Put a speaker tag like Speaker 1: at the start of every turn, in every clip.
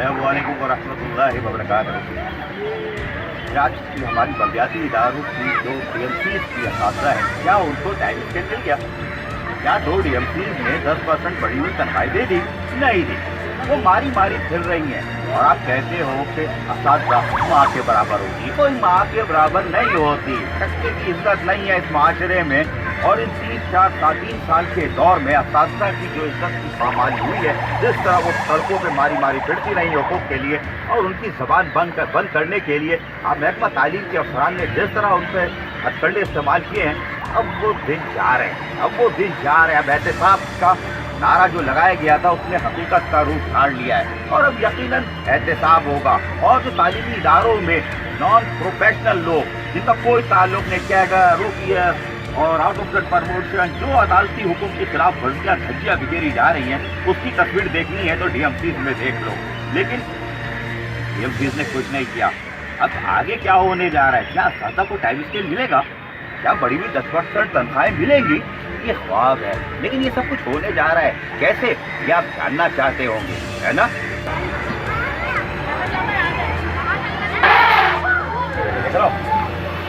Speaker 1: अस्सलामु अलैकुम व रहमतुल्लाहि व बरकातहू। आज की हमारी बलदियाती इदारों की जो DMCs की असातिज़ा है, क्या उनको टाइम स्केल मिल गया? क्या 2 DMCs ने 10% बढ़ी हुई तनख्वाही दे दी? नहीं दी। वो मारी मारी फिर रही हैं और आप कहते हो कि असातिज़ा माँ के बराबर होगी। कोई माँ के बराबर नहीं होती। टक्के की इज्जत नहीं है इस माशरे में। और इन 3 साल के दौर में असातिज़ा की जो इज्जत की पामाली हुई है, जिस तरह वो सड़कों पे मारी मारी फिरती रही हुकूक के लिए और उनकी ज़बान बंद करने के लिए अब महकमा तालीम के अफसरान ने जिस तरह उन पर हथकंडे इस्तेमाल किए हैं, अब वो दिन जा रहे हैं। अब एहतसाब का नारा जो लगाया गया था उसने हकीकत का रूप धार लिया है और अब यकीनन एहतसाब होगा। और जो तालीमी इदारों में नॉन प्रोफेशनल लोग जिनका कोई ताल्लुक नहीं, क्या रुकिया और आउट ऑफ द प्रमोशन जो अदालती हुक्म के खिलाफ वर्जियाँ धज्जियाँ बिखेरी जा रही हैं, उसकी तस्वीर देखनी है तो DMCs में देख लो। लेकिन DMCs ने कुछ नहीं किया। अब आगे क्या होने जा रहा है? क्या असातिज़ा को टाइम स्केल मिलेगा? क्या बड़ी हुई 10% तनख्वाहें मिलेंगी? ये ख्वाब है, लेकिन ये सब कुछ होने जा रहा है कैसे, ये आप जानना चाहते होंगे, है ना? चलो,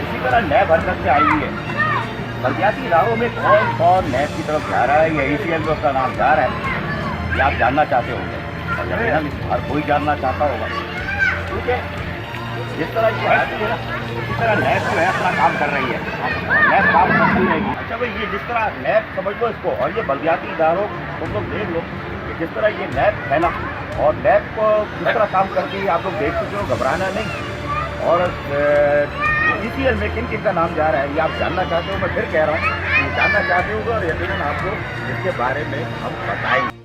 Speaker 1: इसी तरह नैब हरकत से आई हुई है। बलदियाती इदारों में कौन कौन नैब की तरफ जा रहा है या ACL में उसका नाम जा रहा है, ये आप जानना चाहते होंगे और यकीनन हर कोई जानना चाहता होगा। ठीक है, जिस तरह ये आती है ना, इसी तरह नैब जो है अपना काम कर रही है, नैब काम करती रहेगी। अच्छा भाई, ये जिस तरह नैब समझ लो इसको, और ये बलदियाती इदारों तुम लोग देख लो कि जिस तरह ये नैब है ना, और नैब को जिस तरह काम करती है आप लोग देख चुके हो, घबराना नहीं। और ACL में किन किन का नाम जा रहा है ये आप जानना चाहते हो, मैं फिर कह रहा हूँ, जानना चाहते हो और यकीनन आपको इसके बारे में हम बताएंगे।